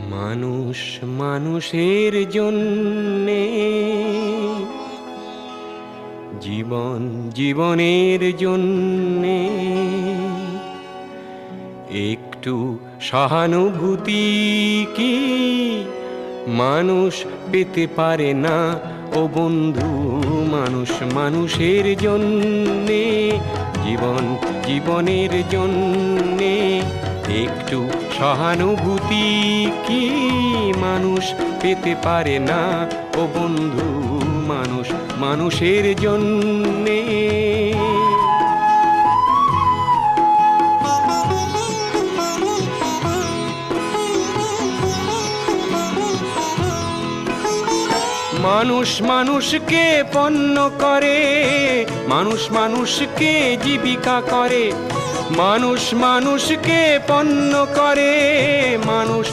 মানুষ মানুষের জন্যে, জীবন জীবনের জন্যে একটু সহানুভূতি কি মানুষ পেতে পারে না? ও বন্ধু, মানুষ মানুষের জন্যে, জীবন জীবনের জন্যে একটু সহানুভূতি কি মানুষ পেতে পারে না? ও বন্ধু, মানুষ মানুষের জন্যে। মানুষ মানুষকে পণ্য করে, মানুষ মানুষকে জীবিকা করে, মানুষ মানুষকে পণ্য করে, মানুষ